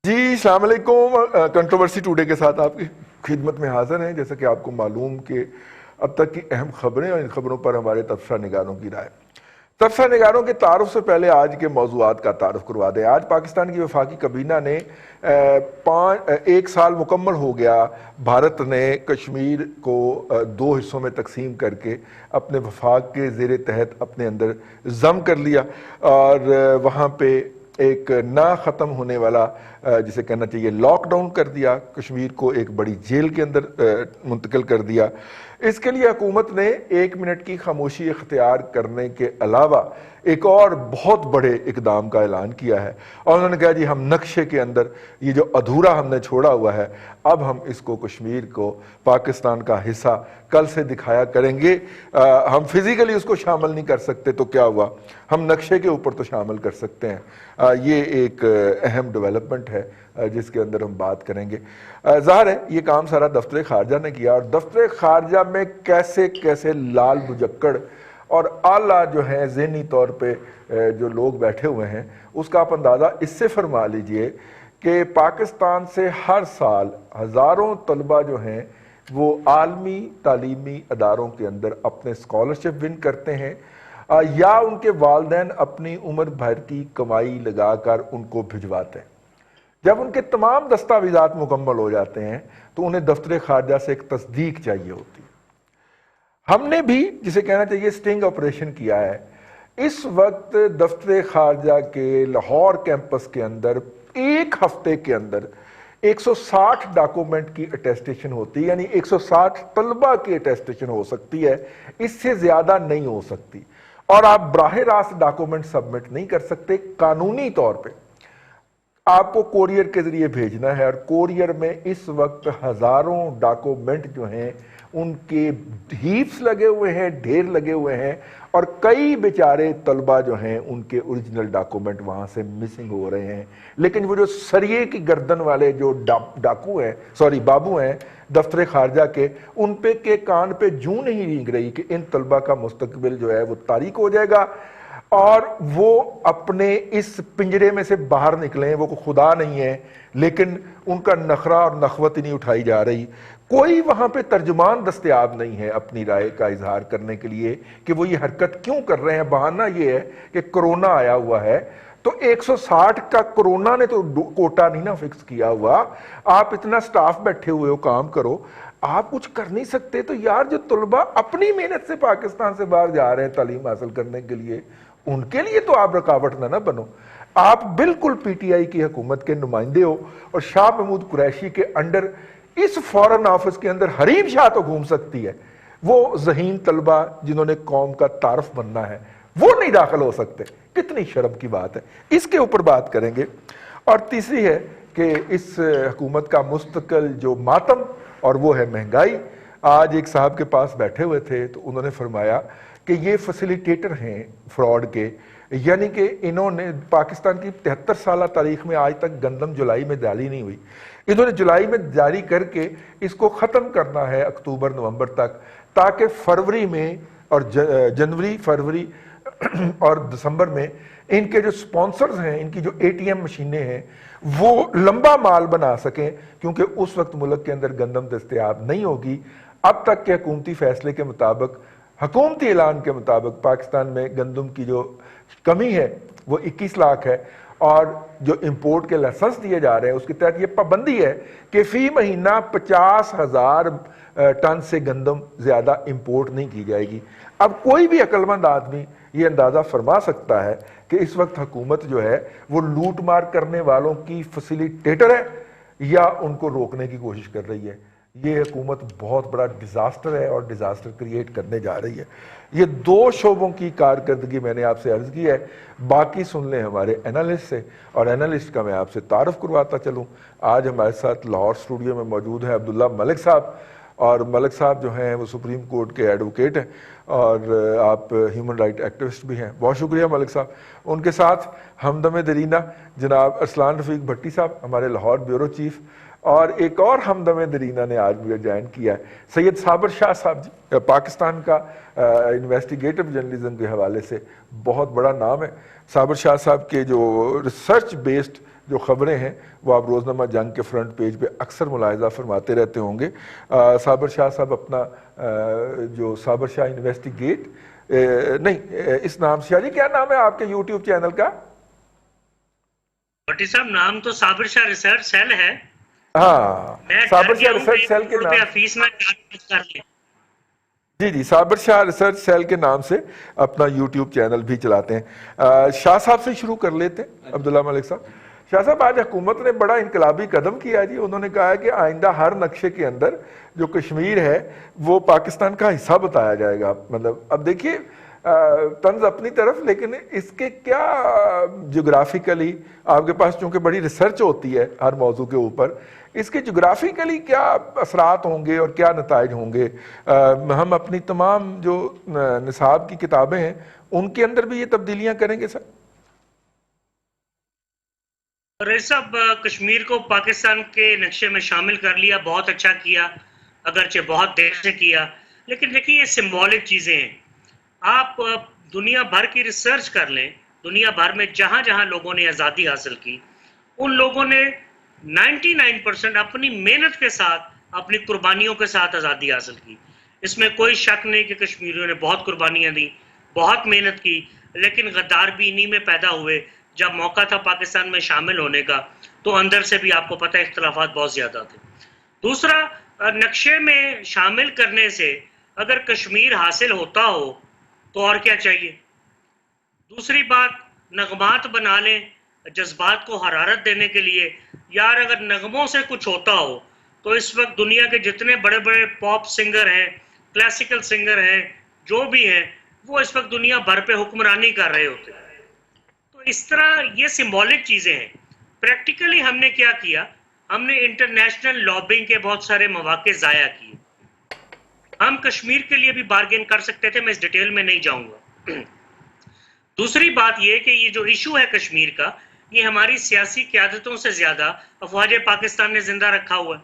جی السلام علیکم. Controversy today کے ساتھ آپ کی خدمت میں حاضر ہیں. جیسا کہ آپ کو معلوم کہ اب تک کی اہم خبریں اور ان خبروں پر ہمارے تبصرہ نگاروں کی رائے. تبصرہ نگاروں کے تعارف سے پہلے آج کے موضوعات کا تعارف کروا دیں. آج پاکستان کی وفاقی کابینہ نے 1 سال مکمل ہو گیا. بھارت نے کشمیر کو 2 حصوں میں تقسیم کر کے اپنے وفاق کے زیر تحت اپنے اندر ضم کر لیا اور وہاں پہ ایک نہ ختم ہونے والا جسے کہنا چاہیے لاک ڈاؤن کر دیا. کشمیر کو ایک بڑی جیل کے اندر منتقل کر دیا. اس کے لیے حکومت نے 1 منٹ کی خاموشی اختیار کرنے کے علاوہ ایک اور بہت بڑے اقدام کا اعلان کیا ہے اور انہوں نے کہا جی ہم نقشے کے اندر یہ جو ادھورا ہم نے چھوڑا ہوا ہے اب ہم اس کو کشمیر کو پاکستان کا حصہ کل سے دکھایا کریں گے. ہم فزیکلی اس کو شامل نہیں کر سکتے تو کیا ہوا, ہم نقشے کے اوپر تو شامل کر سکتے ہیں. یہ ایک اہم ڈیولپمنٹ ہے جس کے اندر ہم بات کریں گے. ظاہر ہے یہ کام سارا دفتر خارجہ نے کیا اور دفتر خارجہ میں کیسے کیسے لال بجکڑ اور اعلیٰ جو ہیں ذہنی طور پہ جو لوگ بیٹھے ہوئے ہیں اس کا آپ اندازہ اس سے فرما لیجئے کہ پاکستان سے ہر سال ہزاروں طلبہ جو ہیں وہ عالمی تعلیمی اداروں کے اندر اپنے اسکالرشپ ون کرتے ہیں یا ان کے والدین اپنی عمر بھر کی کمائی لگا کر ان کو بھجواتے ہیں. جب ان کے تمام دستاویزات مکمل ہو جاتے ہیں تو انہیں دفتر خارجہ سے ایک تصدیق چاہیے ہوتی ہے. ہم نے بھی جسے کہنا چاہیے سٹنگ آپریشن کیا ہے. اس وقت دفتر خارجہ کے لاہور کیمپس کے اندر 1 ہفتے کے اندر 160 ڈاکومنٹ کی اٹیسٹیشن ہوتی ہے, یعنی 160 طلبہ کی اٹیسٹیشن ہو سکتی ہے, اس سے زیادہ نہیں ہو سکتی. اور آپ براہ راست ڈاکومنٹ سبمٹ نہیں کر سکتے. قانونی طور پہ آپ کو کوریئر کے ذریعے بھیجنا ہے اور کوریئر میں اس وقت ہزاروں ڈاکومنٹ جو ہیں ان کے ہیپس لگے ہوئے ہیں, ڈھیر لگے ہوئے ہیں اور کئی بیچارے طلبہ جو ہیں ان کے اوریجنل ڈاکومنٹ وہاں سے مسنگ ہو رہے ہیں. لیکن وہ جو سریے کی گردن والے جو بابو ہیں دفتر خارجہ کے, ان پہ کے کان پہ جوں نہیں رینگ رہی کہ ان طلبہ کا مستقبل جو ہے وہ تاریک ہو جائے گا اور وہ اپنے اس پنجرے میں سے باہر نکلیں. وہ خدا نہیں ہے لیکن ان کا نخرہ اور نخوت ہی نہیں اٹھائی جا رہی. کوئی وہاں پہ ترجمان دستیاب نہیں ہے اپنی رائے کا اظہار کرنے کے لیے کہ وہ یہ حرکت کیوں کر رہے ہیں. بہانہ یہ ہے کہ کرونا آیا ہوا ہے تو 160 کا کرونا نے تو کوٹا نہیں نا فکس کیا ہوا. آپ اتنا سٹاف بیٹھے ہوئے ہو, کام کرو. آپ کچھ کر نہیں سکتے تو یار جو طلبہ اپنی محنت سے پاکستان سے باہر جا رہے ہیں تعلیم حاصل کرنے کے لیے, ان کے لیے تو آپ رکاوٹ نہ بنو. آپ بالکل پی ٹی آئی کی حکومت کے نمائندے ہو اور شاہ محمود قریشی کے انڈر اس فورن آفس کے اندر حریم شاہ تو گھوم سکتی ہے. وہ ذہین طلبہ جنہوں نے قوم کا تعارف بننا ہے وہ نہیں داخل ہو سکتے. کتنی شرم کی بات ہے. اس کے اوپر بات کریں گے. اور تیسری ہے کہ اس حکومت کا مستقل جو ماتم اور وہ ہے مہنگائی. آج ایک صاحب کے پاس بیٹھے ہوئے تھے تو انہوں نے فرمایا کہ یہ فیسیلیٹیٹر ہیں فراڈ کے, یعنی کہ انہوں نے پاکستان کی 73 سالہ تاریخ میں آج تک گندم جولائی میں جاری نہیں ہوئی. انہوں نے جولائی میں جاری کر کے اس کو ختم کرنا ہے اکتوبر نومبر تک, تاکہ فروری میں اور جنوری فروری اور دسمبر میں ان کے جو سپانسرز ہیں, ان کی جو اے ٹی ایم مشینیں ہیں, وہ لمبا مال بنا سکیں کیونکہ اس وقت ملک کے اندر گندم دستیاب نہیں ہوگی. اب تک کے حکومتی فیصلے کے مطابق, حکومتی اعلان کے مطابق پاکستان میں گندم کی جو کمی ہے وہ 21 لاکھ ہے اور جو امپورٹ کے لائسنس دیے جا رہے ہیں اس کے تحت یہ پابندی ہے کہ فی مہینہ 50,000 ٹن سے گندم زیادہ امپورٹ نہیں کی جائے گی. اب کوئی بھی عقل مند آدمی یہ اندازہ فرما سکتا ہے کہ اس وقت حکومت جو ہے وہ لوٹ مار کرنے والوں کی فیسیلیٹیٹر ہے یا ان کو روکنے کی کوشش کر رہی ہے. یہ حکومت بہت بڑا ڈیزاسٹر ہے اور ڈیزاسٹر کریٹ کرنے جا رہی ہے. یہ 2 شعبوں کی کارکردگی میں نے آپ سے عرض کی ہے. باقی سن لیں ہمارے اینالسٹ سے, اور اینالسٹ کا میں آپ سے تعارف کرواتا چلوں. آج ہمارے ساتھ لاہور اسٹوڈیو میں موجود ہیں عبداللہ ملک صاحب, اور ملک صاحب جو ہیں وہ سپریم کورٹ کے ایڈوکیٹ ہیں اور آپ ہیومن رائٹ ایکٹیوسٹ بھی ہیں. بہت شکریہ ملک صاحب. ان کے ساتھ ہمدم درینہ جناب ارسلان رفیق بھٹی صاحب, ہمارے لاہور بیورو چیف, اور ایک اور ہمدم درینہ نے آج بھی جوائن کیا ہے سید صابر شاہ صاحب جی. پاکستان کا انویسٹیگیٹو جرنلزم کے حوالے سے بہت بڑا نام ہے. صابر شاہ صاحب کے جو ریسرچ بیسڈ جو خبریں ہیں وہ آپ روزنامہ جنگ کے فرنٹ پیج پہ اکثر ملاحظہ فرماتے رہتے ہوں گے. صابر شاہ صاحب اپنا جو صابر شاہ انویسٹیگیٹ نہیں اس نام سے, یعنی کیا نام ہے آپ کے یوٹیوب چینل کا؟ بھٹی صاحب نام تو صابر شاہ ریسرچ سیل ہے. ہاں, میں صابر ڈر شاہ گیا ہوں ریسرچ کہ سیل کے نام, روپیہ فیس میں کر لیں. جی صابر شاہ ریسرچ سیل کے نام سے اپنا یوٹیوب چینل بھی چلاتے ہیں. شاہ صاحب سے شروع کر لیتے ہیں, عبداللہ ملک صاحب. شاہ صاحب, آج حکومت نے بڑا انقلابی قدم کیا جی. انہوں نے کہا کہ آئندہ ہر نقشے کے اندر جو کشمیر ہے وہ پاکستان کا حصہ بتایا جائے گا. مطلب اب دیکھیے طنز اپنی طرف, لیکن اس کے کیا جغرافیکلی آپ کے پاس چونکہ بڑی ریسرچ ہوتی ہے ہر موضوع کے اوپر, اس کے جغرافیکلی کیا اثرات ہوں گے اور کیا نتائج ہوں گے؟ ہم اپنی تمام جو نصاب کی کتابیں ہیں ان کے اندر بھی یہ تبدیلیاں کریں گے سر؟ رئیس صاحب, کشمیر کو پاکستان کے نقشے میں شامل کر لیا, بہت اچھا کیا, اگرچہ بہت دیر سے کیا, لیکن دیکھیے یہ سمبولک چیزیں ہیں. آپ دنیا بھر کی ریسرچ کر لیں, دنیا بھر میں جہاں جہاں لوگوں نے آزادی حاصل کی, ان لوگوں نے 99% اپنی محنت کے ساتھ, اپنی قربانیوں کے ساتھ آزادی حاصل کی. اس میں کوئی شک نہیں کہ کشمیریوں نے بہت قربانیاں دی, بہت محنت کی, لیکن غدار بھی انہی میں پیدا ہوئے. جب موقع تھا پاکستان میں شامل ہونے کا تو اندر سے بھی آپ کو پتہ ہے اختلافات بہت زیادہ تھے. دوسرا, نقشے میں شامل کرنے سے اگر کشمیر حاصل ہوتا ہو تو اور کیا چاہیے. دوسری بات, نغمات بنا لیں جذبات کو حرارت دینے کے لیے. یار اگر نغموں سے کچھ ہوتا ہو تو اس وقت دنیا کے جتنے بڑے بڑے پاپ سنگر ہیں, کلاسیکل سنگر ہیں, جو بھی ہیں, وہ اس وقت دنیا بھر پہ حکمرانی کر رہے ہوتے ہیں. تو اس طرح یہ سمبولک چیزیں ہیں. پریکٹیکلی ہم نے کیا کیا, ہم نے انٹرنیشنل لابنگ کے بہت سارے مواقع ضائع کیے. ہم کشمیر کے لیے بھی بارگین کر سکتے تھے, میں اس ڈیٹیل میں نہیں جاؤں گا. دوسری بات یہ کہ یہ جو ایشو ہے کشمیر کا, یہ ہماری سیاسی قیادتوں سے زیادہ افواج پاکستان نے زندہ رکھا ہوا ہے.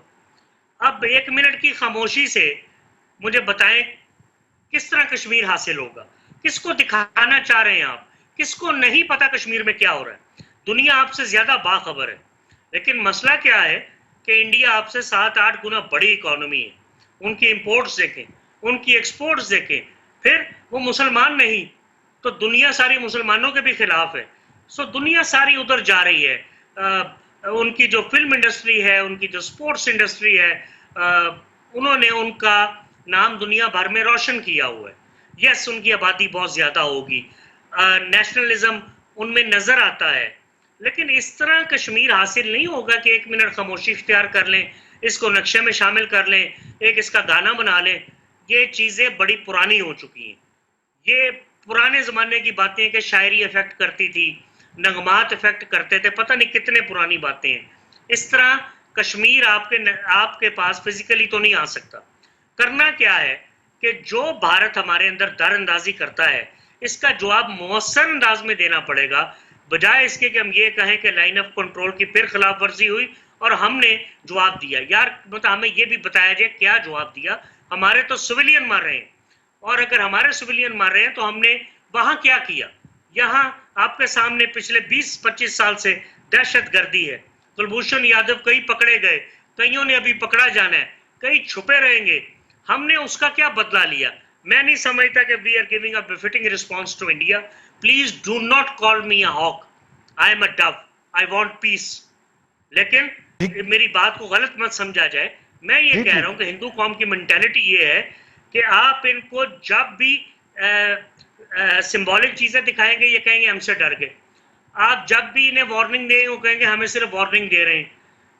اب 1 منٹ کی خاموشی سے مجھے بتائیں کس طرح کشمیر حاصل ہوگا, کس کو دکھانا چاہ رہے ہیں آپ, کس کو نہیں پتا کشمیر میں کیا ہو رہا ہے. دنیا آپ سے زیادہ باخبر ہے, لیکن مسئلہ کیا ہے کہ انڈیا آپ سے 7-8 گنا بڑی اکانومی ہے. ان کی امپورٹس دیکھیں, ان کی ایکسپورٹس دیکھیں, پھر وہ مسلمان نہیں تو دنیا ساری مسلمانوں کے بھی خلاف ہے. سو دنیا ساری ادھر جا رہی ہے. ان کی جو فلم انڈسٹری ہے, ان کی جو سپورٹس انڈسٹری ہے, انہوں نے ان کا نام دنیا بھر میں روشن کیا ہوا ہے. یس, ان کی آبادی بہت زیادہ ہوگی, نیشنلزم ان میں نظر آتا ہے, لیکن اس طرح کشمیر حاصل نہیں ہوگا کہ 1 منٹ خاموشی اختیار کر لیں, اس کو نقشے میں شامل کر لیں, ایک اس کا گانا بنا لیں. یہ چیزیں بڑی پرانی ہو چکی ہیں. یہ پرانے زمانے کی باتیں کہ شاعری افیکٹ کرتی تھی, نغمات افیکٹ کرتے تھے, پتہ نہیں کتنے پرانی باتیں ہیں. اس طرح کشمیر آپ کے پاس فزیکلی تو نہیں آ سکتا. کرنا کیا ہے کہ جو بھارت ہمارے اندر در اندازی کرتا ہے, اس کا جواب مؤثر انداز میں دینا پڑے گا, بجائے اس کے کہ ہم یہ کہیں کہ لائن آف کنٹرول کی پھر خلاف ورزی ہوئی اور ہم نے جواب دیا. یار ہمیں یہ بھی بتایا جائے کیا جواب دیا. ہمارے تو سویلین مار رہے ہیں, اور اگر ہمارے سویلین مار رہے ہیں تو ہم نے وہاں کیا کیا. یہاں آپ کے سامنے پچھلے 20-25 سال سے دہشت گردی ہے. کلبھوشن یادو کئی پکڑے گئے, کئیوں نے ابھی پکڑا جانا ہے, کئی چھپے رہیں گے. ہم نے اس کا کیا بدلہ لیا؟ میں نہیں سمجھتا کہ we are giving a befitting response to India. Please do not call me a hawk. I am a dove. I want peace. لیکن میری بات کو غلط مت سمجھا جائے. میں یہ کہہ رہا ہوں کہ ہندو قوم کی مینٹیلٹی یہ ہے کہ آپ ان کو جب بھی سمبولک چیزیں دکھائیں گے یہ کہیں گے ہم سے ڈر گئے. آپ جب بھی انہیں وارننگ دیں وہ کہیں گے ہمیں صرف وارننگ دے رہے ہیں.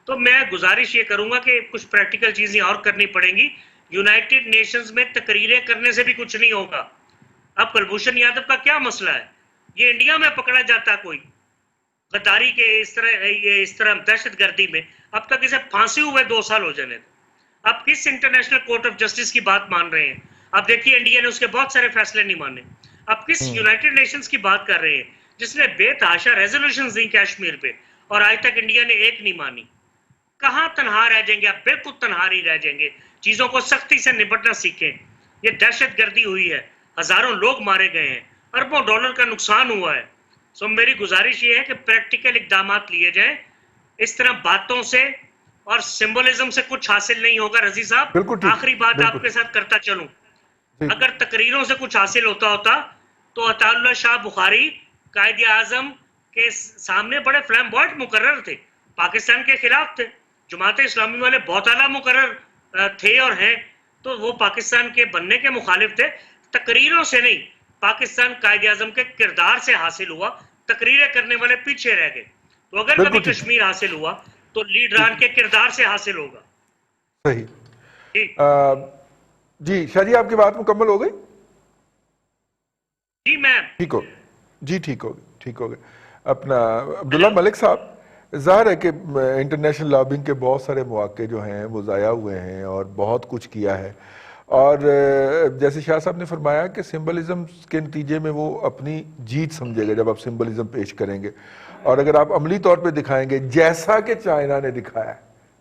تو میں گزارش یہ کروں گا کہ کچھ پریکٹیکل چیزیں اور کرنی پڑیں گی. یونائٹڈ نیشنز میں تقریریں کرنے سے بھی کچھ نہیں ہوگا. اب کلبھوشن یادو کا کیا مسئلہ ہے؟ یہ انڈیا میں پکڑا جاتا کوئی غداری کے اس طرح دہشت گردی میں, اب تک اسے پھانسی ہوئے 2 سال ہو جانے. اب کس انٹرنیشنل کورٹ آف جسٹس کی بات مان رہے ہیں؟ اب دیکھیے انڈیا نے اس کے بہت سارے فیصلے نہیں مانے. اب کس یونائٹڈ نیشنز کی بات کر رہے ہیں جس نے بے تحاشا ریزولوشنز دی کشمیر پہ, اور آج تک انڈیا نے ایک نہیں مانی؟ کہاں تنہا رہ جائیں گے آپ؟ بالکل تنہا نہیں رہ جائیں گے. چیزوں کو سختی سے نپٹنا سیکھیں. یہ دہشت گردی ہوئی ہے, ہزاروں لوگ مارے گئے ہیں, اربوں ڈالر کا نقصان ہوا ہے. سو میری گزارش یہ ہے کہ پریکٹیکل اقدامات لیے جائیں, اس طرح باتوں سے اور سمبولزم سے کچھ حاصل نہیں ہوگا. رضی صاحب بالکل ٹھیک، آخری بات بالکل آپ کے ساتھ کرتا چلوں, جی. اگر تقریروں سے کچھ حاصل ہوتا تو عطا اللہ شاہ بخاری قائد اعظم کے سامنے بڑے فلیمبوائنٹ مقرر تھے, پاکستان کے خلاف تھے. جماعت اسلامی والے بہت اعلیٰ مقرر تھے اور ہیں, تو وہ پاکستان کے بننے کے مخالف تھے. تقریروں سے نہیں, پاکستان قائد اعظم کے کردار سے حاصل ہوا. تقریریں کرنے والے پیچھے رہ گئے. تو اگر بالکل کبھی ٹھیک. کشمیر حاصل ہوا تو لیڈران کے کردار سے حاصل ہوگا. صحیح. ٹھیک جی شاہ جی آپ کی بات مکمل ہو گئی؟ جی میں ٹھیک ہو جی, ٹھیک ہو گئی, ٹھیک ہو گئی. اپنا عبداللہ ملک صاحب, ظاہر ہے کہ انٹرنیشنل لابنگ کے بہت سارے مواقع جو ہیں وہ ضائع ہوئے ہیں اور بہت کچھ کیا ہے, اور جیسے شاہ صاحب نے فرمایا کہ سمبلزم کے نتیجے میں وہ اپنی جیت سمجھے گا جب آپ سمبلزم پیش کریں گے, اور اگر آپ عملی طور پہ دکھائیں گے جیسا کہ چائنا نے دکھایا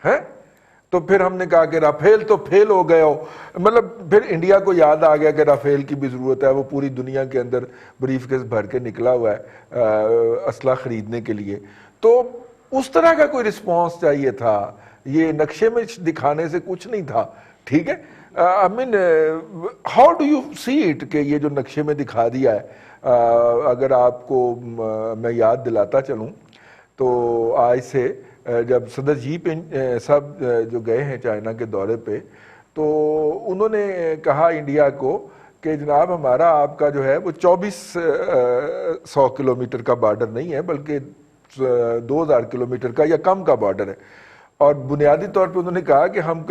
ہے, تو پھر ہم نے کہا کہ رافیل تو فیل ہو گئے ہو. مطلب پھر انڈیا کو یاد آ گیا کہ رافیل کی بھی ضرورت ہے, وہ پوری دنیا کے اندر بریف کیس بھر کے نکلا ہوا ہے اسلحہ خریدنے کے لیے. تو اس طرح کا کوئی رسپانس چاہیے تھا, یہ نقشے میں دکھانے سے کچھ نہیں تھا. ٹھیک ہے, I mean, how do you see it کہ یہ جو نقشے میں دکھا دیا ہے, اگر آپ کو میں یاد دلاتا چلوں تو آج سے جب صدر جی صاحب جو گئے ہیں چائنا کے دورے پہ, تو انہوں نے کہا انڈیا کو کہ جناب ہمارا آپ کا جو ہے وہ 2400 کلومیٹر کا بارڈر نہیں ہے بلکہ 2000 کلومیٹر کا یا کم کا بارڈر ہے. اور بنیادی طور پہ انہوں نے کہا کہ ہم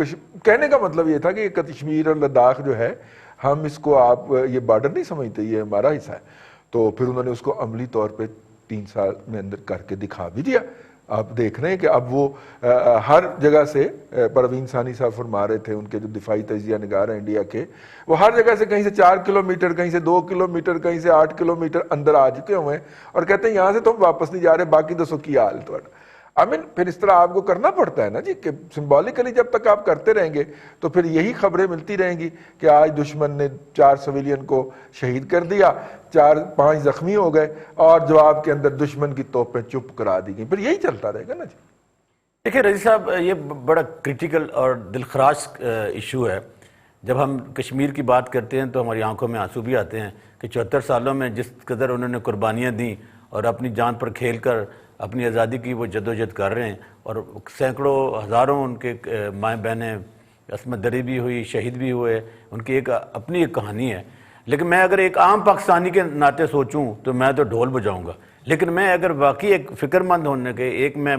کہنے کا مطلب یہ تھا کہ کشمیر اور لداخ جو ہے ہم اس کو آپ یہ بارڈر نہیں سمجھتے, یہ ہمارا حصہ ہے. تو پھر انہوں نے اس کو عملی طور پہ 3 سال میں اندر کر کے دکھا بھی دیا. آپ دیکھ رہے ہیں کہ اب وہ ہر جگہ سے, پروین ثانی صاحب فرما رہے تھے, ان کے جو دفاعی تجزیہ نگار ہیں انڈیا کے, وہ ہر جگہ سے کہیں سے 4 کلومیٹر, کہیں سے 2 کلومیٹر, کہیں سے 8 کلومیٹر اندر آ چکے ہوئے ہیں, اور کہتے ہیں یہاں سے تو ہم واپس نہیں جا رہے, باقی دسو کی حال تو. پھر اس طرح آپ کو کرنا پڑتا ہے نا جی, کہ سمبولیکلی جب تک آپ کرتے رہیں گے تو پھر یہی خبریں ملتی رہیں گی کہ آج دشمن نے 4 سویلین کو شہید کر دیا, 4-5 زخمی ہو گئے, اور جواب کے اندر دشمن کی توپیں چپ کرا دی گئیں. پھر یہی چلتا رہے گا نا جی. دیکھیں رضی صاحب, یہ بڑا کرٹیکل اور دلخراش ایشو ہے. جب ہم کشمیر کی بات کرتے ہیں تو ہماری آنکھوں میں آنسو بھی آتے ہیں کہ 74 سالوں میں جس قدر انہوں نے قربانیاں دیں اور اپنی جان پر کھیل کر اپنی آزادی کی وہ جدوجہد کر رہے ہیں, اور سینکڑوں ہزاروں ان کے مائیں بہنیں عصمت دری بھی ہوئی, شہید بھی ہوئے, ان کی اپنی ایک کہانی ہے. لیکن میں اگر ایک عام پاکستانی کے ناطے سوچوں تو میں تو ڈھول بجاؤں گا, لیکن میں اگر واقعی ایک فکر مند ہونے کے, ایک میں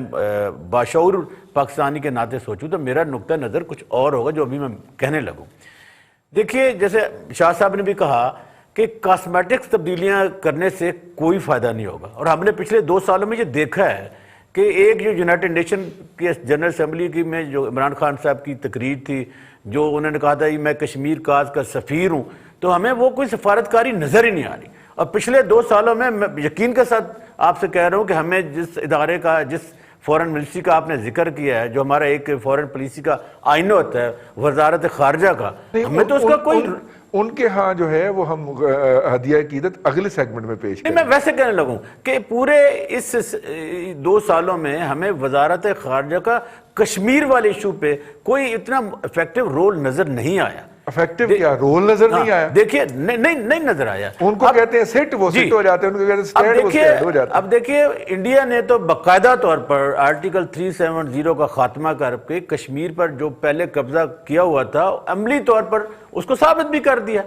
باشعور پاکستانی کے ناطے سوچوں تو میرا نقطہ نظر کچھ اور ہوگا جو ابھی میں کہنے لگوں. دیکھیے جیسے شاہ صاحب نے بھی کہا کہ کاسمیٹکس تبدیلیاں کرنے سے کوئی فائدہ نہیں ہوگا, اور ہم نے پچھلے 2 سالوں میں یہ دیکھا ہے کہ ایک جو یونائٹڈ نیشن کی جنرل اسمبلی کی میں جو عمران خان صاحب کی تقریر تھی, جو انہوں نے کہا تھا میں کشمیر کاز کا سفیر ہوں, تو ہمیں وہ کوئی سفارتکاری نظر ہی نہیں آ رہی. اور پچھلے 2 سالوں میں یقین کے ساتھ آپ سے کہہ رہا ہوں کہ ہمیں جس ادارے کا, جس فورن منسٹری کا آپ نے ذکر کیا ہے, جو ہمارا ایک فورن پالیسی کا آئینہ ہوتا ہے وزارت خارجہ کا, ہمیں تو اس کا کوئی ان کے ہاں جو ہے وہ ہم ہدیہ عقیدت اگلے سیگمنٹ میں پیش کریں. میں ویسے کہنے لگوں کہ پورے اس 2 سالوں میں ہمیں وزارت خارجہ کا کشمیر والے ایشو پہ کوئی اتنا افیکٹو رول نظر نہیں آیا. افیکٹو کیا رول نظر نہیں آیا؟ دیکھیے نہیں نظر آیا. ان کو کہتے ہیں سٹ, وہ سٹ ہو جاتے ہیں, ان کو کہتے ہیں سٹینڈ, وہ سٹینڈ ہو جاتے ہیں. اب دیکھیے انڈیا نے تو باقاعدہ طور پر آرٹیکل 370 کا خاتمہ کر کے کشمیر پر جو پہلے قبضہ کیا ہوا تھا عملی طور پر اس کو ثابت بھی کر دیا.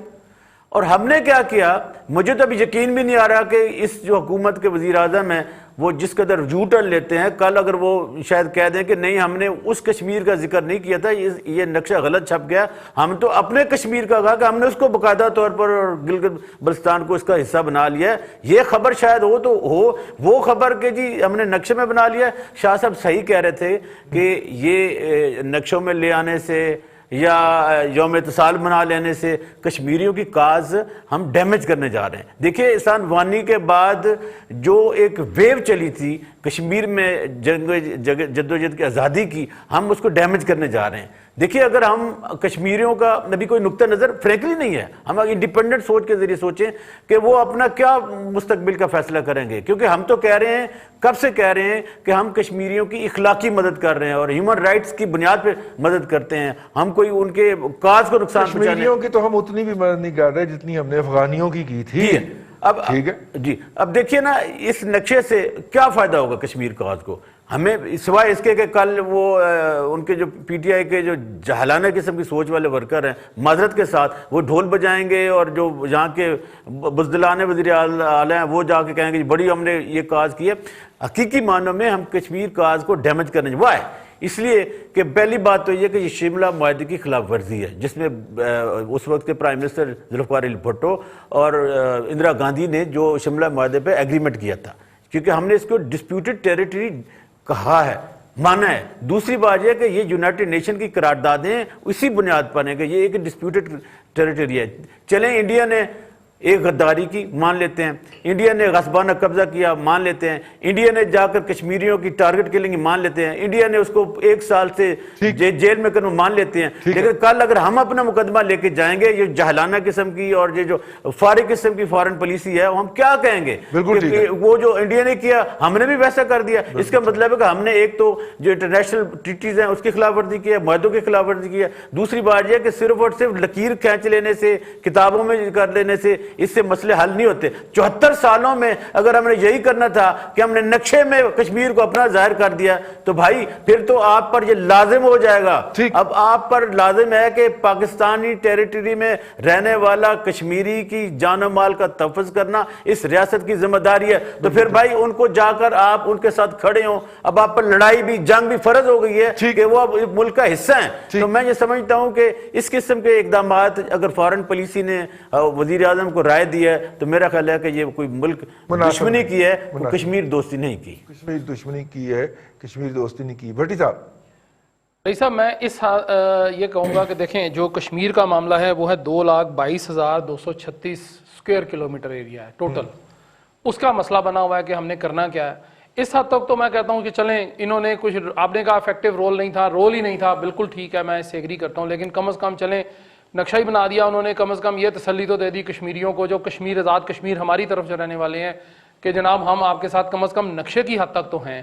اور ہم نے کیا کیا, مجھے تو ابھی یقین بھی نہیں آ رہا کہ اس جو حکومت کے وزیر اعظم ہیں وہ جس قدر یو ٹرن لیتے ہیں, کل اگر وہ شاید کہہ دیں کہ نہیں ہم نے اس کشمیر کا ذکر نہیں کیا تھا, یہ نقشہ غلط چھپ گیا, ہم تو اپنے کشمیر کا کہا کہ ہم نے اس کو باقاعدہ طور پر اور گلگت بلتستان کو اس کا حصہ بنا لیا ہے. یہ خبر شاید ہو تو ہو وہ خبر کہ جی ہم نے نقشے میں بنا لیا. شاہ صاحب صحیح کہہ رہے تھے کہ یہ نقشوں میں لے آنے سے یا یوم اتصال منا لینے سے کشمیریوں کی کاز ہم ڈیمیج کرنے جا رہے ہیں. دیکھیے احسان وانی کے بعد جو ایک ویو چلی تھی کشمیر میں جدوجہد کی آزادی کی، ہم اس کو ڈیمیج کرنے جا رہے ہیں. دیکھیے اگر ہم کشمیریوں کا ابھی کوئی نقطہ نظر فرینکلی نہیں ہے، ہم انڈیپینڈنٹ سوچ کے ذریعے سوچیں کہ وہ اپنا کیا مستقبل کا فیصلہ کریں گے، کیونکہ ہم تو کہہ رہے ہیں، کب سے کہہ رہے ہیں کہ ہم کشمیریوں کی اخلاقی مدد کر رہے ہیں اور ہیومن رائٹس کی بنیاد پہ مدد کرتے ہیں. ہم کوئی ان کے کاز کو نقصان پہنچانے کشمیریوں کی تو ہم اتنی بھی مدد نہیں کر رہے جتنی ہم نے افغانیوں کی تھی. اب ٹھیک ہے جی، اب دیکھیے نا اس نقشے سے کیا فائدہ ہوگا کشمیر کاز کو، ہمیں سوائے اس کے کہ کل وہ ان کے جو پی ٹی آئی کے جو جہلانہ قسم کی سوچ والے ورکر ہیں، معذرت کے ساتھ وہ ڈھول بجائیں گے اور جو یہاں کے بزدلان وزیر اعلیٰ ہیں وہ جا کے کہیں گے بڑی ہم نے یہ کاز کی ہے. حقیقی معنوں میں ہم کشمیر کاز کو ڈیمیج کرنے وہ ہے، اس لیے کہ پہلی بات تو یہ کہ یہ شملہ معاہدے کی خلاف ورزی ہے، جس میں اس وقت کے پرائم منسٹر ذوالفقار علی بھٹو اور اندرا گاندھی نے جو شملہ معاہدے پہ ایگریمنٹ کیا تھا، کیونکہ ہم نے اس کو ڈسپیوٹڈ ٹیریٹری کہا ہے، مانا ہے. دوسری بات یہ کہ یہ یونائٹڈ نیشن کی قراردادیں اسی بنیاد پر ہیں کہ یہ ایک ڈسپیوٹڈ ٹیریٹری ہے. چلیں انڈیا نے ایک غداری کی مان لیتے ہیں، انڈیا نے غصبانہ قبضہ کیا مان لیتے ہیں، انڈیا نے جا کر کشمیریوں کی ٹارگٹ کلنگ مان لیتے ہیں، انڈیا نے اس کو 1 سال سے جیل میں کرنا مان لیتے ہیں. لیکن کل اگر ہم اپنا مقدمہ لے کے جائیں گے یہ جہلانہ قسم کی اور یہ جو فارغ قسم کی فارن پالیسی ہے ہم کیا کہیں گے کہ وہ جو انڈیا نے کیا ہم نے بھی ویسا کر دیا. اس کا مطلب ہے کہ ہم نے ایک تو جو انٹرنیشنل ٹریٹیز ہیں اس کی خلاف ورزی کی ہے، معاہدوں کی خلاف ورزی کی ہے. دوسری بات یہ کہ صرف اور صرف لکیر کھینچ لینے سے، کتابوں میں کر لینے سے اس سے مسئلے حل نہیں ہوتے. 74 سالوں میں اگر ہم نے یہی کرنا تھا کہ ہم نے نقشے میں کشمیر کو اپنا ظاہر کر دیا تو بھائی پھر تو آپ پر یہ لازم ہو جائے گا. اب آپ پر لازم ہے کہ پاکستانی ٹیریٹری میں رہنے والا کشمیری کی جان و مال کا تحفظ کرنا اس ریاست کی ذمہ داری ہے. تو پھر بھائی ان کو جا کر آپ ان کے ساتھ کھڑے ہوں. اب آپ پر لڑائی بھی جنگ بھی فرض ہو گئی ہے کہ وہ اب ملک کا حصہ ہیں. تو میں یہ سمجھتا ہوں کہ اس قسم کے اقدامات اگر فارن پالیسی نے وزیر اعظم کو رائے دی ہے تو میرا خیال ہے کہ یہ کوئی ملک دشمنی کی ہے، کشمیر دوستی نہیں کی. کشمیر دشمنی کی ہے، کشمیر دوستی نہیں کی. بھٹی صاحب. رئیس صاحب میں یہ کہوں گا کہ دیکھیں جو کشمیر کا معاملہ ہے وہ ہے 2,22,236 اسکوائر کلومیٹر ایریا ہے ٹوٹل. اس کا مسئلہ بنا ہوا ہے کہ ہم نے کرنا کیا ہے. اس حد تک تو میں کہتا ہوں کہ چلیں انہوں نے کچھ آپ نے کہا افیکٹو رول نہیں تھا، رول ہی نہیں تھا، بالکل ٹھیک ہے میں اس سے ایگری کرتا ہوں، لیکن کم از کم چلیں نقشہ ہی بنا دیا انہوں نے. کم از کم یہ تسلی تو دے دی کشمیریوں کو جو کشمیر آزاد کشمیر ہماری طرف سے رہنے والے ہیں کہ جناب ہم آپ کے ساتھ کم از کم نقشے کی حد تک تو ہیں.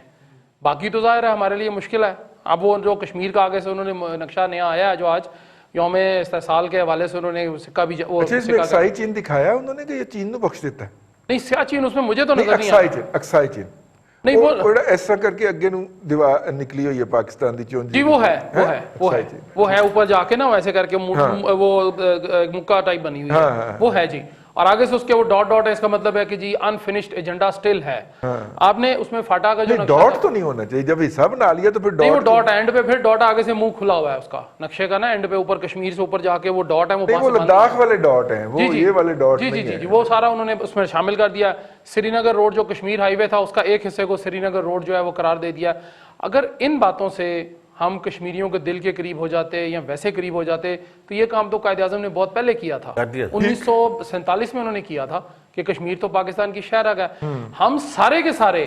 باقی تو ظاہر ہے ہمارے لیے مشکل ہے. اب وہ جو کشمیر کا آگے سے انہوں نے نقشہ نیا آیا ہے جو آج یوم استحصال کے حوالے سے انہوں نے سکہ بھی اکسائی چین دکھایا انہوں نے کہ یہ چین نو بخش دیتا ہے. نہیں سیاہ چین اس میں مجھے تو نظر نہیں آیا. اکسائی چین نہیں وہ ایسا کر کے اگے نو دیوار نکلی ہوئی ہے پاکستان دی چون جی وہ ہے اوپر جا کے نا ویسے کر کے وہ مکہ ٹائپ بنی ہوئی ہے وہ ہے جی. اور آگے سے اس کے وہ ڈاٹ ڈاٹ ہے اس کا مطلب ہے کہ جی انفنشڈ ایجنڈا سٹل ہے. آپ نے اس میں فاٹا کا جو ڈاٹ تو نہیں ہونا چاہیے جب حصہ بنا لیا تو پھر نہیں وہ ڈاٹ اینڈ پہ پھر ڈاٹ آگے سے منہ کھلا ہوا ہے اس کا نقشے کا نا اینڈ پہ اوپر کشمیر سے اوپر جا کے وہ ڈاٹ ہے وہ لداخ والے ڈاٹ ہیں وہ یہ والے ڈاٹ جی جی جی وہ سارا انہوں نے اس میں شامل کر دیا. سری نگر روڈ جو کشمیر ہائی وے تھا اس کا ایک حصے کو سری نگر روڈ جو ہے وہ قرار دے دیا. اگر ان باتوں سے ہم کشمیریوں کے دل کے قریب ہو جاتے یا ویسے قریب ہو جاتے تو یہ کام تو قائد اعظم نے بہت پہلے کیا تھا. 1947 میں انہوں نے کیا تھا کہ کشمیر تو پاکستان کی شہر ہے. ہم سارے کے سارے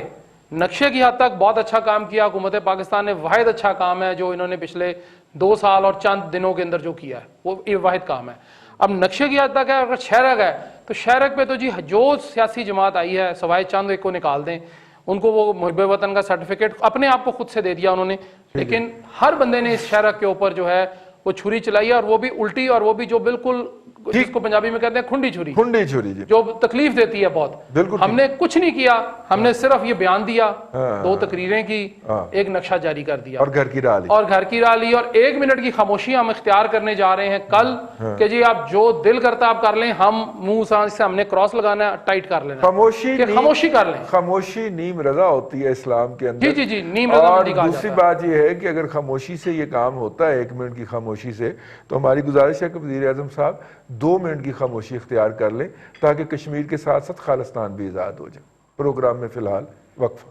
نقشے کی حد تک بہت اچھا کام کیا. حکومت پاکستان نے واحد اچھا کام ہے جو انہوں نے پچھلے 2 سال اور چند دنوں کے اندر جو کیا ہے وہ یہ واحد کام ہے. اب نقشے کی حد تک ہے اگر شہرک ہے تو شہرک پہ تو جی جو سیاسی جماعت آئی ہے سوائے چند ایک کو نکال دیں ان کو وہ محب وطن کا سرٹیفکیٹ اپنے آپ کو خود سے دے دیا انہوں نے. لیکن ہر بندے نے اس شہرک کے اوپر جو ہے وہ چھری چلائی ہے اور وہ بھی الٹی اور وہ بھی جو بالکل جس کو پنجابی میں کہتے ہیں کھنڈی چھری جی جو تکلیف دیتی ہے بہت. ہم نے کچھ نہیں کیا ہم نے صرف یہ بیان دیا 2 تقریریں کی ایک نقشہ جاری کر دیا اور گھر کی راہ لی اور 1 منٹ کی خاموشی ہم اختیار کرنے جا رہے ہیں کل کہ جی آپ جو دل کرتا آپ کر لیں ہم منہ سے ہم نے کراس لگانا ہے ٹائٹ کر لینا خاموشی کر لیں. خاموشی نیم رضا ہوتی ہے اسلام کے اندر. جی جی نیم رضا. اور دوسری بات یہ ہے کہ اگر خاموشی سے یہ کام ہوتا ہے 1 منٹ کی خاموشی سے تو ہماری گزارش ہے کہ وزیر اعظم صاحب 2 منٹ کی خاموشی اختیار کر لیں تاکہ کشمیر کے ساتھ ساتھ خالستان بھی آزاد ہو جائے. پروگرام میں فی الحال وقفہ.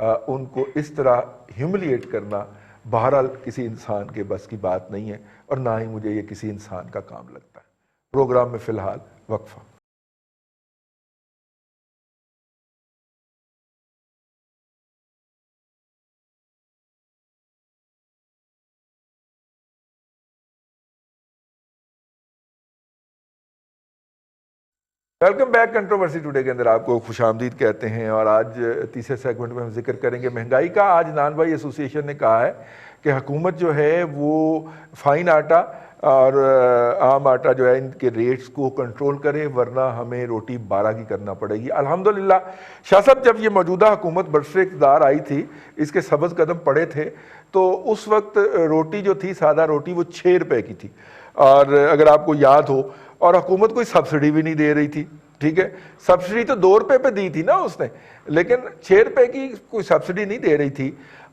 ان کو اس طرح ہیوملیٹ کرنا بہرحال کسی انسان کے بس کی بات نہیں ہے، اور نہ ہی مجھے یہ کسی انسان کا کام لگتا ہے۔ پروگرام میں فی الحال وقفہ۔ Welcome back. کنٹروورسی ٹوڈے کے اندر آپ کو خوش آمدید کہتے ہیں، اور آج تیسرے سیگمنٹ میں ہم ذکر کریں گے مہنگائی کا۔ آج نان بھائی ایسوسی ایشن نے کہا ہے کہ حکومت جو ہے وہ فائن آٹا اور عام آٹا جو ہے ان کے ریٹس کو کنٹرول کرے، ورنہ ہمیں روٹی 12 کی کرنا پڑے گی۔ الحمدللہ شاہ صاحب جب یہ موجودہ حکومت برسر اقتدار آئی تھی، اس کے سبز قدم پڑے تھے، تو اس وقت روٹی جو تھی سادہ روٹی وہ 6 روپے کی تھی، اور اگر آپ کو یاد ہو، اور حکومت کوئی سبسڈی بھی نہیں دے رہی تھی، ٹھیک ہے، سبسڈی تو 2 روپے پہ دی تھی نا اس نے، لیکن 6 روپے کی کوئی سبسڈی نہیں دے رہی تھی۔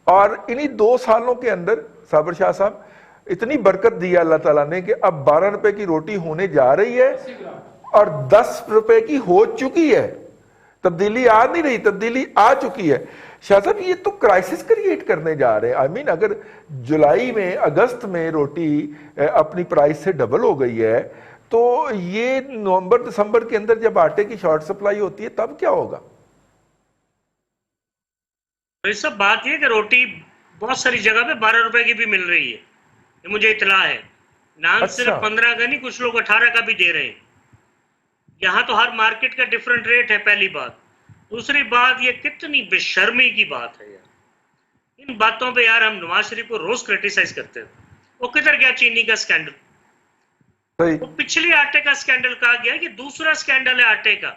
اور انہی 2 سالوں کے اندر صابر شاہ صاحب اتنی برکت دی اللہ تعالیٰ نے کہ اب 12 روپے کی روٹی ہونے جا رہی ہے اور 10 روپے کی ہو چکی ہے۔ تبدیلی آ نہیں رہی، تبدیلی آ چکی ہے۔ شاہ صاحب یہ تو کرائسس کریٹ کرنے جا رہے ہیں۔ اگر جولائی میں اگست میں روٹی اپنی پرائس سے ڈبل ہو گئی ہے، تو یہ نومبر دسمبر کے اندر جب آٹے کی شارٹ سپلائی ہوتی ہے تب کیا ہوگا؟ اس سب بات یہ کہ روٹی بہت ساری جگہ پہ 12 روپے کی بھی مل رہی ہے، یہ مجھے اطلاع ہے۔ نان صرف 15 کا نہیں، کچھ لوگ 18 کا بھی دے رہے ہیں۔ یہاں تو ہر مارکیٹ کا ڈیفرنٹ ریٹ ہے، پہلی بات۔ دوسری بات، یہ کتنی بے شرمی کی بات ہے یار۔ ان باتوں پہ یار ہم نواز شریف کو روز کرٹیسائز کرتے ہیں۔ وہ کدھر گیا چینی کا سکینڈل؟ وہ پچھلی آٹے کا سکینڈل کہا گیا، یہ دوسرا سکینڈل ہے آٹے کا۔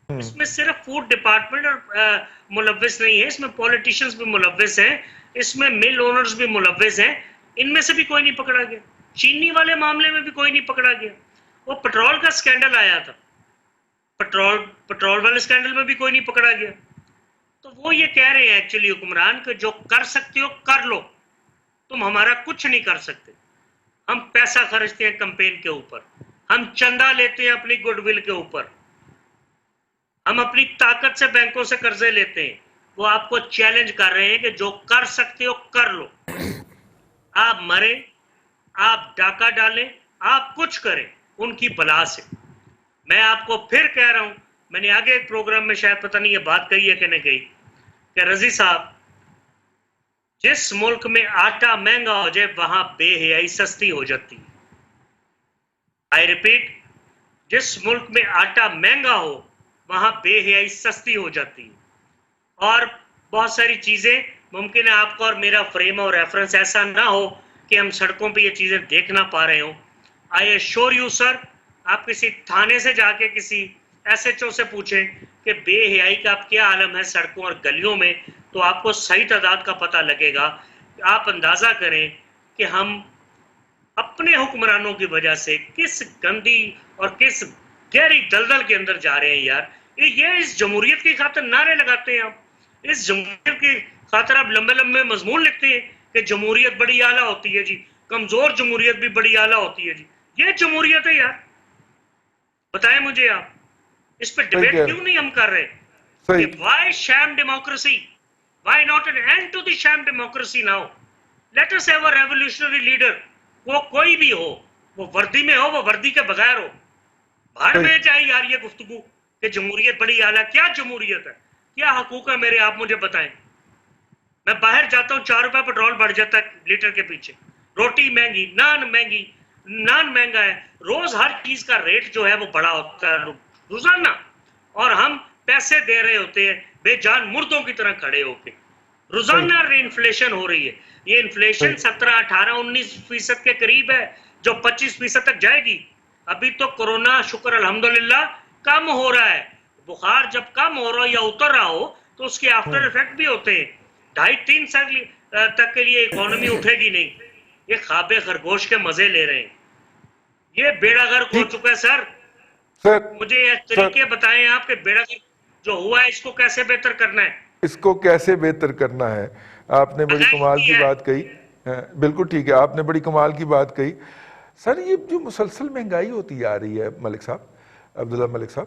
اس میں صرف فوڈ ڈپارٹمنٹ اور ملوث نہیں ہے، اس میں پولیٹیشنز بھی ملوث ہیں، اس میں مل اونرز بھی ملوث ہیں۔ ان میں سے بھی کوئی نہیں پکڑا گیا۔ چینی والے معاملے میں بھی کوئی نہیں پکڑا گیا۔ وہ پٹرول کا سکینڈل آیا تھا، پٹرول والے سکینڈل میں بھی کوئی نہیں پکڑا گیا۔ تو وہ یہ کہہ رہے ہیں ایکچولی حکمران کہ جو کر سکتے ہو کر لو، تم ہمارا کچھ نہیں کر سکتے۔ ہم پیسہ خرچتے ہیں کمپین کے اوپر، ہم چندہ لیتے ہیں اپنی گڈ ول کے اوپر، ہم اپنی طاقت سے بینکوں سے قرضے لیتے ہیں۔ وہ آپ کو چیلنج کر رہے ہیں کہ جو کر سکتے ہو کر لو۔ آپ مریں، آپ ڈاکہ ڈالیں، آپ کچھ کریں ان کی بلا سے۔ میں آپ کو پھر کہہ رہا ہوں، میں نے آگے ایک پروگرام میں شاید پتہ نہیں یہ بات کہی ہے کہ نہیں کہی، کہ رضی صاحب جس ملک میں آٹا مہنگا ہو جائے وہاں بے حیائی سستی ہو جاتی ہے۔ آئی ریپیٹ، جس ملک میں آٹا مہنگا ہو وہاں بے حیائی سستی ہو جاتی ہے۔ اور بہت ساری چیزیں ممکن ہے آپ کو اور میرا فریم اور ریفرنس ایسا نہ ہو کہ ہم سڑکوں پہ یہ چیزیں دیکھ نہ پا رہے ہوں۔ آئی ایشور یو سر، آپ کسی تھانے سے جا کے کسی ایس ایچ او سے پوچھیں کہ بے حیائی کا اب کیا عالم ہے سڑکوں اور گلیوں میں، تو آپ کو صحیح تعداد کا پتہ لگے گا۔ آپ اندازہ کریں کہ ہم اپنے حکمرانوں کی وجہ سے کس گندی اور کس گہری دلدل کے اندر جا رہے ہیں یار۔ یہ اس جمہوریت کی خاطر نعرے لگاتے ہیں آپ، اس جمہوریت کی خاطر آپ لمبے لمبے مضمون لکھتے ہیں کہ جمہوریت بڑی اعلیٰ ہوتی ہے جی، کمزور جمہوریت بھی بڑی اعلیٰ ہوتی ہے جی۔ یہ جمہوریت ہے یار؟ بتائیں مجھے آپ، اس پہ ڈیبیٹ کیوں نہیں ہم کر رہے کہ why shame democracy, why not an end to the shame democracy now? Let us have a revolutionary leader, وہ کوئی بھی ہو، وہ وردی میں ہو، وہ وردی کے بغیر ہو، بھاڑ میں جائے یار یہ گفتگو کہ جمہوریت بڑی اعلیٰ۔ کیا جمہوریت ہے؟ کیا حقوق ہے میرے؟ آپ مجھے بتائیں۔ میں باہر جاتا ہوں 4 روپے پٹرول بڑھ جاتا ہے لیٹر کے پیچھے، روٹی مہنگی، نان مہنگا ہے، روز ہر چیز کا ریٹ جو ہے وہ بڑا ہوتا ہے روزانہ، اور ہم پیسے دے رہے ہوتے ہیں بے جان مردوں کی طرح کھڑے ہو کے۔ روزانہ ری انفلیشن ہو رہی ہے۔ یہ انفلیشن 17، 18، 19% کے قریب ہے، جو 25% تک جائے گی۔ ابھی تو کورونا شکر الحمدللہ کم ہو رہا ہے۔ بخار جب کم ہو رہا ہو یا اتر رہا ہو تو اس کے آفٹر ایفیکٹ بھی ہوتے ہیں۔ 2.5-3 سال تک کے لیے اکانومی اٹھے گی نہیں۔ یہ خواب خرگوش کے مزے لے رہے ہیں۔ یہ بیڑا غرق ہو چکا ہے سر۔ مجھے یہ طریقے بتائیں آپ کہ بیڑا غرق جو ہوا ہے اس کو کیسے بہتر کرنا ہے، اس کو کیسے بہتر کرنا ہے۔ آپ نے بڑی کمال کی بات کہی، بالکل ٹھیک ہے، آپ نے بڑی کمال کی بات کہی۔ سر یہ جو مسلسل مہنگائی ہوتی آ رہی ہے ملک صاحب، عبداللہ ملک صاحب،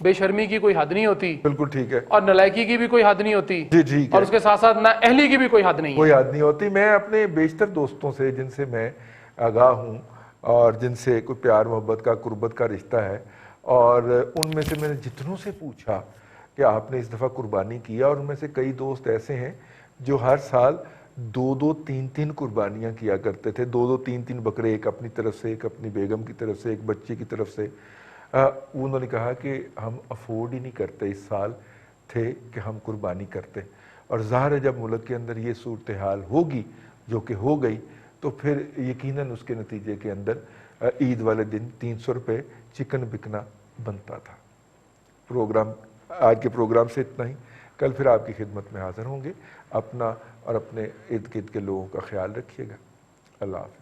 بے شرمی کی کوئی حد نہیں ہوتی بالکل ٹھیک ہے اور نالائکی کی بھی کوئی حد نہیں ہوتی جی ٹھیک ہے اور اس کے ساتھ ساتھ نااہلی کی بھی کوئی حد نہیں ہے. کوئی یاد نہیں ہوتی. میں اپنے بیشتر دوستوں سے جن سے میں آگاہ ہوں اور جن سے کوئی پیار محبت کا قربت کا رشتہ ہے، اور ان میں سے میں نے جتنوں سے پوچھا کہ آپ نے اس دفعہ قربانی کیا، اور ان میں سے کئی دوست ایسے ہیں جو ہر سال 2-2 3-3 قربانیاں کیا کرتے تھے، 2-2 3-3 بکرے، ایک اپنی طرف سے، ایک اپنی بیگم کی طرف سے، ایک بچے کی طرف سے. انہوں نے کہا کہ ہم افورڈ ہی نہیں کرتے اس سال تھے کہ ہم قربانی کرتے. اور ظاہر ہے جب ملک کے اندر یہ صورتحال ہوگی جو کہ ہو گئی، تو پھر یقیناً اس کے نتیجے کے اندر عید والے دن 300 روپے چکن بکنا بنتا تھا. پروگرام آج کے پروگرام سے اتنا ہی. کل پھر آپ کی خدمت میں حاضر ہوں گے. اپنا اور اپنے ارد گرد کے لوگوں کا خیال رکھیے گا. اللہ حافظ.